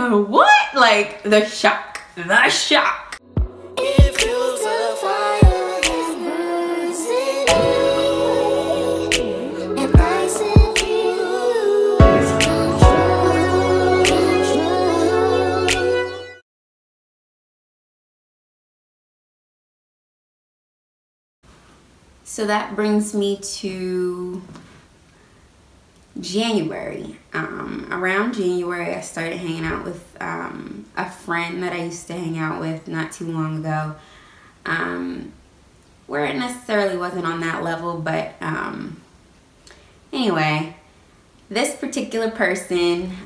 what? Like, the shock. The shock. It fuels a fire that burns in me, and I said you lose control. So that brings me to January. Around January, I started hanging out with a friend that I used to hang out with not too long ago. Where it necessarily wasn't on that level, but anyway, this particular person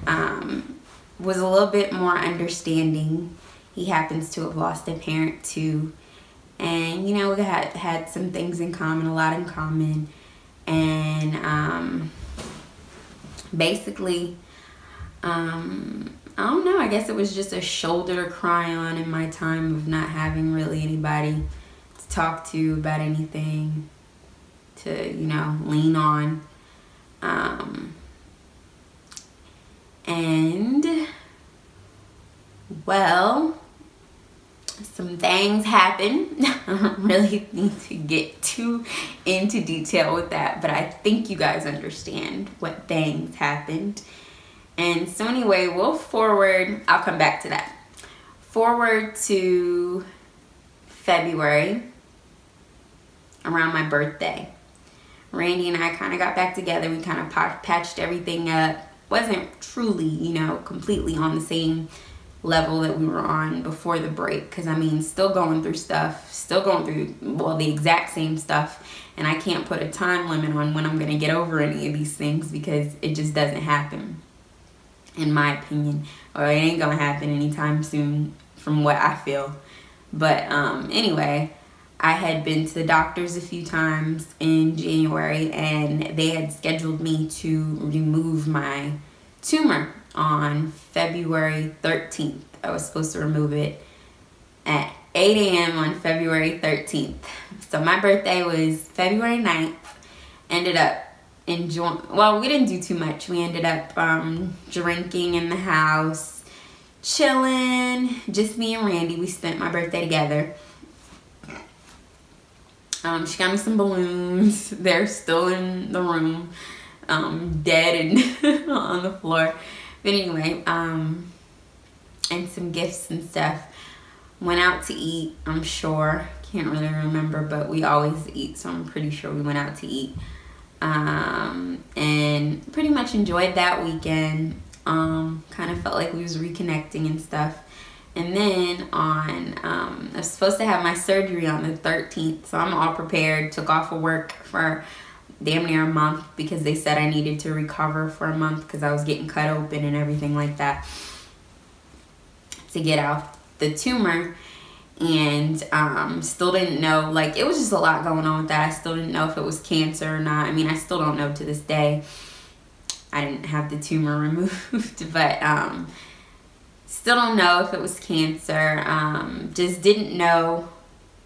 was a little bit more understanding. He happens to have lost a parent too. And, you know, we had some things in common, a lot in common. And basically, I don't know, I guess it was just a shoulder to cry on in my time of not having really anybody to talk to about anything, to, you know, lean on. And, well, some things happened. I don't really need to get too into detail with that, but I think you guys understand what things happened. And so anyway, we'll forward, I'll come back to that. Forward to February, around my birthday. Randy and I kind of got back together. We kind of patched everything up. Wasn't truly, you know, completely on the same level that we were on before the break, because I mean, still going through stuff, still going through, well, the exact same stuff, and I can't put a time limit on when I'm gonna get over any of these things, because it just doesn't happen, in my opinion, or it ain't gonna happen anytime soon from what I feel. But anyway, I had been to the doctors a few times in January, and they had scheduled me to remove my tumor on February 13th. I was supposed to remove it at 8 a.m. on February 13th. So my birthday was February 9th. Ended up enjoying, well, we didn't do too much. We ended up drinking in the house, chilling, just me and Randy. We spent my birthday together. She got me some balloons. They're still in the room, dead and on the floor. But anyway, and some gifts and stuff. Went out to eat, I'm sure. Can't really remember, but we always eat, so I'm pretty sure we went out to eat. And pretty much enjoyed that weekend. Kind of felt like we was reconnecting and stuff. And then on, I was supposed to have my surgery on the 13th, so I'm all prepared. Took off of work for damn near a month because they said I needed to recover for a month because I was getting cut open and everything like that to get out the tumor. And still didn't know, like, it was just a lot going on with that. I still didn't know if it was cancer or not. I mean, I still don't know to this day. I didn't have the tumor removed, but still don't know if it was cancer. Just didn't know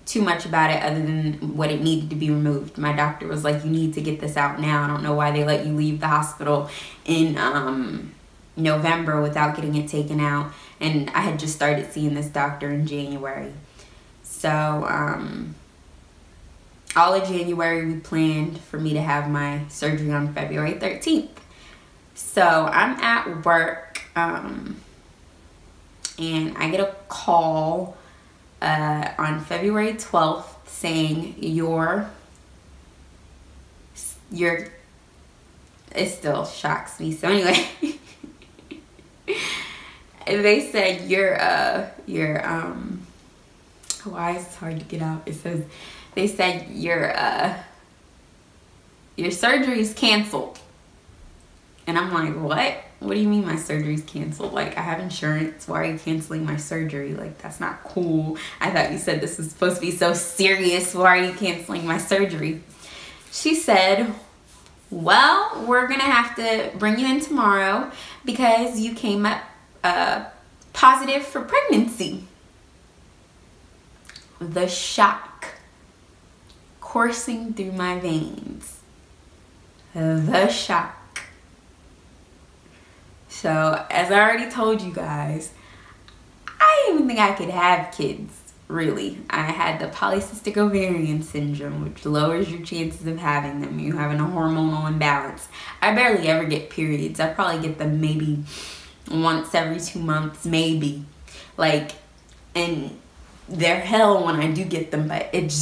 too much about it other than what it needed to be removed. My doctor was like, you need to get this out now. I don't know why they let you leave the hospital in November without getting it taken out. And I had just started seeing this doctor in January. So all of January we planned for me to have my surgery on February 13th. So I'm at work and I get a call on February 12th saying it still shocks me. So anyway, they said why is it hard to get out? It says, they said your surgery's canceled. And I'm like, what? What do you mean my surgery's canceled? Like, I have insurance. Why are you canceling my surgery? Like, that's not cool. I thought you said this was supposed to be so serious. Why are you canceling my surgery? She said, well, we're going to have to bring you in tomorrow because you came up positive for pregnancy. The shock coursing through my veins. The shock. So, as I already told you guys, I didn't even think I could have kids, really. I had the polycystic ovarian syndrome, which lowers your chances of having them. You having a hormonal imbalance. I barely ever get periods. I probably get them maybe once every 2 months, maybe. Like, and they're hell when I do get them, but it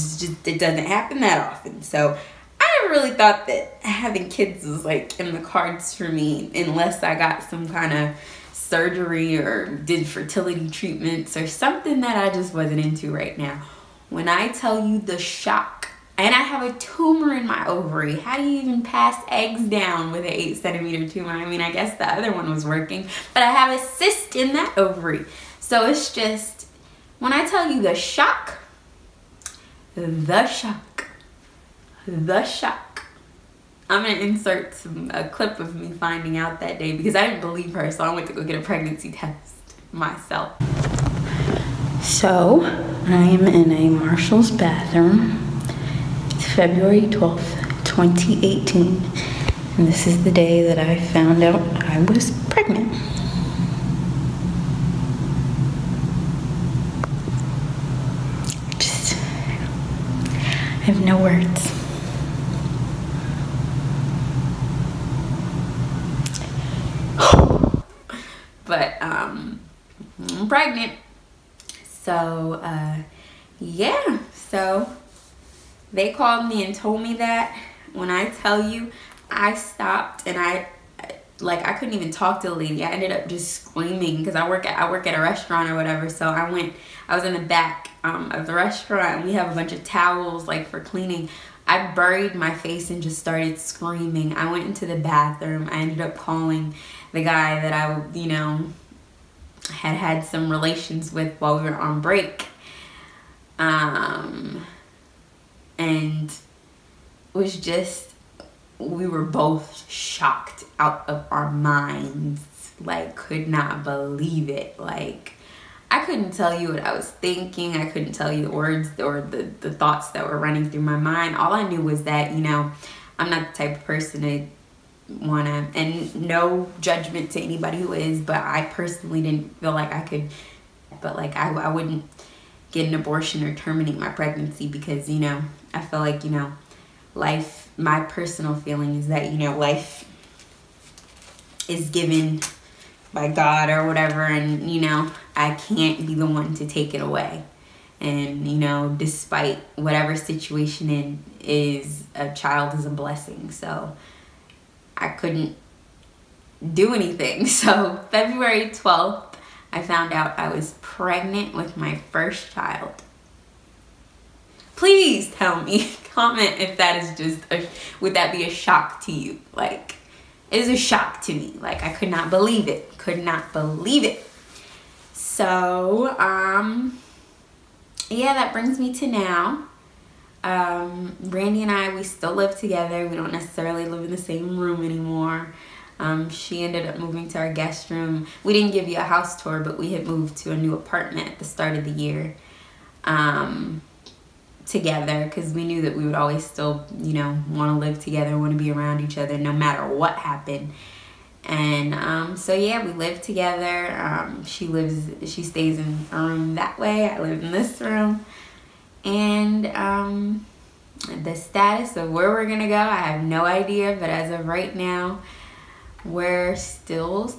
it doesn't happen that often. So I never really thought that having kids was like in the cards for me, unless I got some kind of surgery or did fertility treatments or something that I just wasn't into right now. When I tell you the shock, and I have a tumor in my ovary. How do you even pass eggs down with an 8-centimeter tumor? I mean, I guess the other one was working, but I have a cyst in that ovary. So it's just, when I tell you the shock, the shock, the shock. I'm gonna insert a clip of me finding out that day because I didn't believe her, so I went to go get a pregnancy test myself. So I am in a Marshall's bathroom. It's February 12th, 2018, and this is the day that I found out I was pregnant. I have no words. But I'm pregnant. So yeah, so they called me and told me that. When I tell you, I stopped and I couldn't even talk to the lady. I ended up just screaming because I work at a restaurant or whatever. So I was in the back of the restaurant, and we have a bunch of towels like for cleaning. I buried my face and just started screaming. I went into the bathroom. I ended up calling the guy that I, had some relations with while we were on break. And was just, we were both shocked out of our minds. Like, could not believe it. Like, I couldn't tell you what I was thinking. I couldn't tell you the words or the thoughts that were running through my mind. All I knew was that, I'm not the type of person to wanna, and no judgment to anybody who is, but I personally didn't feel like I could, but like I wouldn't get an abortion or terminate my pregnancy because, I feel like, life, my personal feeling is that, life is given by God or whatever, and I can't be the one to take it away. And despite whatever situation it is, a child is a blessing. So I couldn't do anything. So February 12th, I found out I was pregnant with my first child. Please tell me, comment if that is just would that be a shock to you? Like, it is a shock to me. Like, I could not believe it. Could not believe it. So, yeah, that brings me to now. Brandy and I, we still live together. We don't necessarily live in the same room anymore. She ended up moving to our guest room. We didn't give you a house tour, but we had moved to a new apartment at the start of the year. Together, because we knew that we would always still, want to live together, want to be around each other no matter what happened. And so yeah, we live together. She stays in a room that way. I live in this room. And the status of where we're gonna go, I have no idea, but as of right now, we're still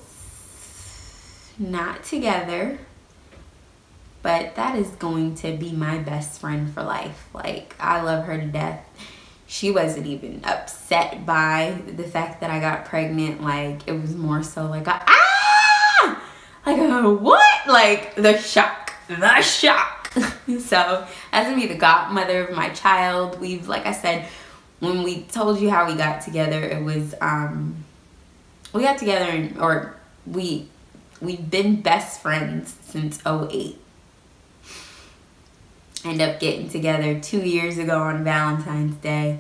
not together. But that is going to be my best friend for life. Like, I love her to death. She wasn't even upset by the fact that I got pregnant. Like, it was more so like, what? Like, the shock. So, as gonna be the godmother of my child. We've, like I said, when we told you how we got together, it was, we got together, we've been best friends since 2008. End up getting together 2 years ago on Valentine's Day.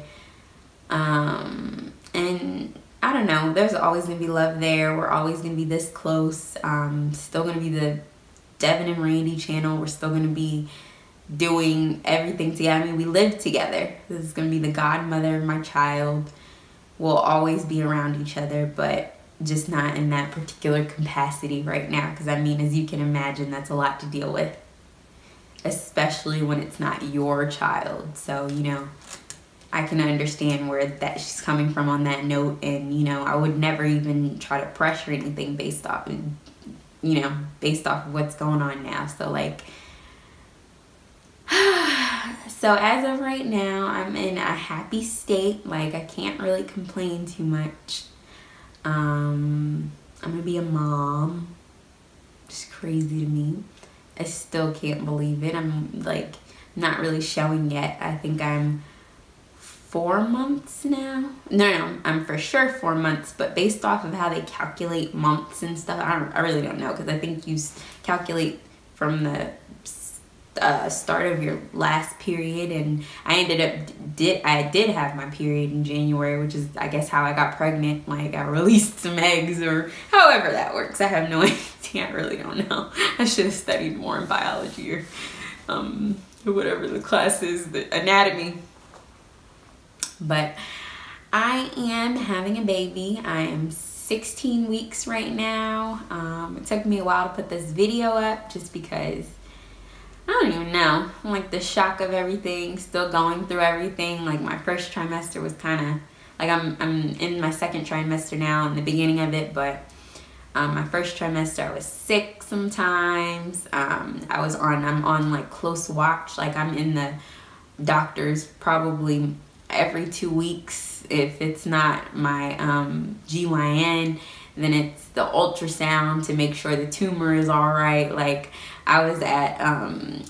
And I don't know, there's always gonna be love there. We're always gonna be this close. Still gonna be the Devin and Randy channel. We're still gonna be doing everything together. I mean, we live together. This is gonna be the godmother of my child. We'll always be around each other, but just not in that particular capacity right now, because I mean, as you can imagine, that's a lot to deal with, especially when it's not your child. So, you know, I can understand where that she's coming from on that note, and you know, I would never even try to pressure anything based off of, you know, based off of what's going on now. So like, so as of right now, I'm in a happy state. Like, I can't really complain too much. I'm gonna be a mom. It's crazy to me. I still can't believe it. I'm like not really showing yet. I think I'm 4 months now. No, I'm for sure 4 months, but based off of how they calculate months and stuff, I really don't know, because I think you calculate from the start of your last period, and I did have my period in January, which is I guess how I got pregnant. Like, I released some eggs, or however that works. I have no idea. I really don't know. I should have studied more in biology or whatever the class is, the anatomy. But I am having a baby. I am 16 weeks right now. It took me a while to put this video up just because I don't even know. Like, the shock of everything, still going through everything. Like, my first trimester was kind of like, I'm in my second trimester now, in the beginning of it, but my first trimester I was sick sometimes. I'm on like close watch. Like, I'm in the doctor's probably every 2 weeks. If it's not my GYN, then it's the ultrasound to make sure the tumor is all right. Like, I was at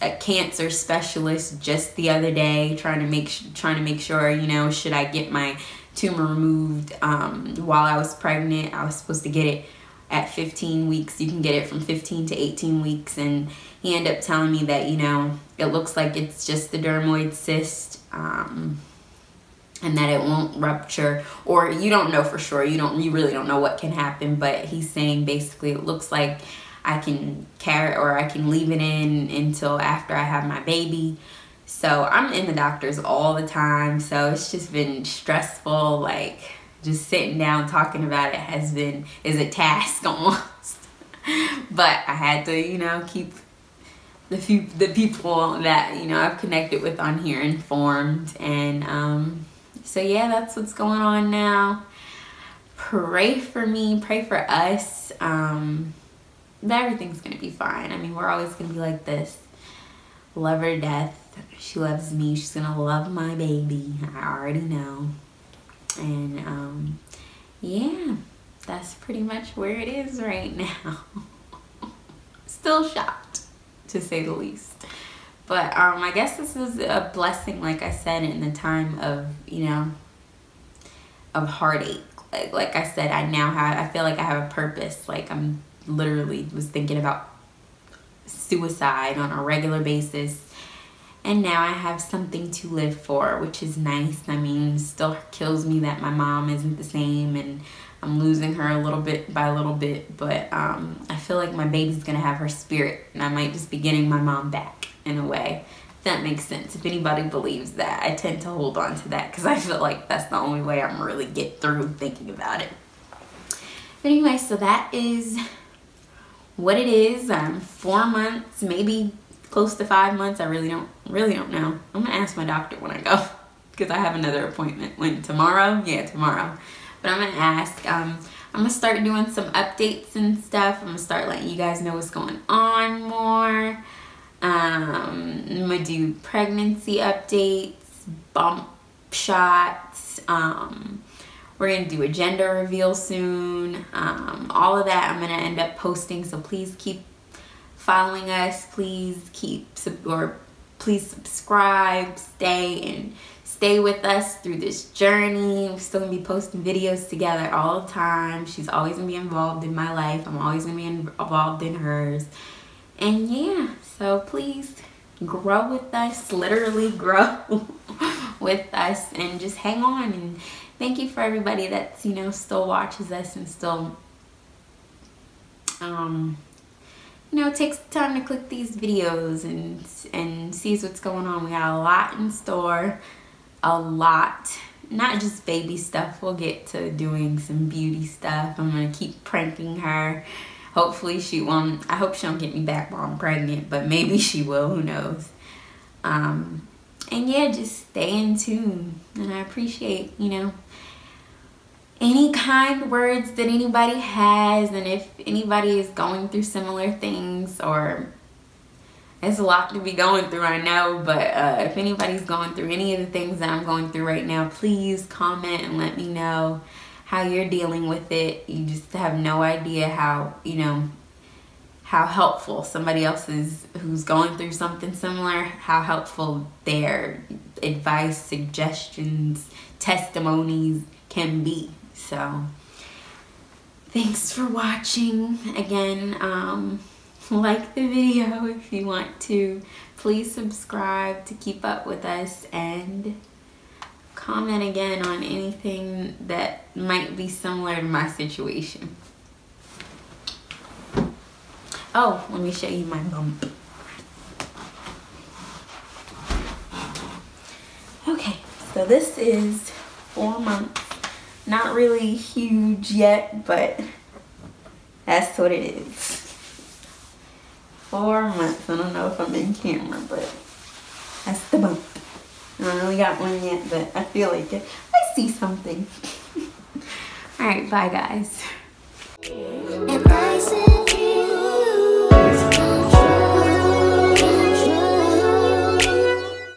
a cancer specialist just the other day, trying to make sure, you know, should I get my tumor removed while I was pregnant. I was supposed to get it at 15 weeks. You can get it from 15 to 18 weeks, and he ended up telling me that, you know, it looks like it's just the dermoid cyst, and that it won't rupture, or you don't know for sure. You really don't know what can happen, but he's saying basically it looks like I can carry, or I can leave it in until after I have my baby. So I'm in the doctors all the time, so it's just been stressful. Like, just sitting down talking about it is a task almost. But I had to, you know, keep the people that, you know, I've connected with on here informed. And so yeah, that's what's going on now. Pray for me, pray for us. But everything's gonna be fine. I mean, we're always gonna be like this. Love her to death. She loves me. She's gonna love my baby. I already know. And yeah, that's pretty much where it is right now. Still shocked, to say the least. But I guess this is a blessing, like I said, in the time of, you know, of heartache. Like I said, I feel like I have a purpose. Like, I'm literally was thinking about suicide on a regular basis, and now I have something to live for, which is nice. I mean, it still kills me that my mom isn't the same, and I'm losing her a little bit by little bit, but I feel like my baby's gonna have her spirit, and I might just be getting my mom back in a way, if that makes sense. If anybody believes that, I tend to hold on to that because I feel like that's the only way I'm really get through thinking about it. But anyway, so that is what it is. 4 months, maybe close to 5 months. I really don't know. I'm gonna ask my doctor when I go, because I have another appointment. When? Tomorrow? Yeah, tomorrow. But I'm gonna ask. I'm gonna start doing some updates and stuff. I'm gonna start letting you guys know what's going on more. I'm gonna do pregnancy updates, bump shots. We're gonna do a gender reveal soon. All of that I'm gonna end up posting, so please keep following us. Please please subscribe. Stay with us through this journey. We're still gonna be posting videos together all the time. She's always gonna be involved in my life. I'm always gonna be involved in hers. And yeah, so please grow with us, literally grow with us, and just hang on. And thank you for everybody that's, you know, still watches us and still, you know, takes the time to click these videos and sees what's going on. We got a lot in store, a lot. not just baby stuff. We'll get to doing some beauty stuff. I'm gonna keep pranking her. Hopefully she won't. I hope she don't get me back while I'm pregnant, but maybe she will. Who knows? And yeah, just stay in tune. And I appreciate, you know, any kind words that anybody has, and if anybody is going through similar things, or it's a lot to be going through, I know, but if anybody's going through any of the things that I'm going through right now, please comment and let me know how you're dealing with it. You just have no idea how, you know, how helpful somebody else is who's going through something similar, how helpful their advice, suggestions, testimonies can be. So thanks for watching. Again, like the video if you want to. Please subscribe to keep up with us, and comment again on anything that might be similar to my situation. Oh, let me show you my bump. Okay, so this is 4 months. Not really huge yet, but that's what it is. 4 months. I don't know if I'm in camera, but that's the bump. I don't really got one yet, but I feel like it. I see something. All right, bye guys.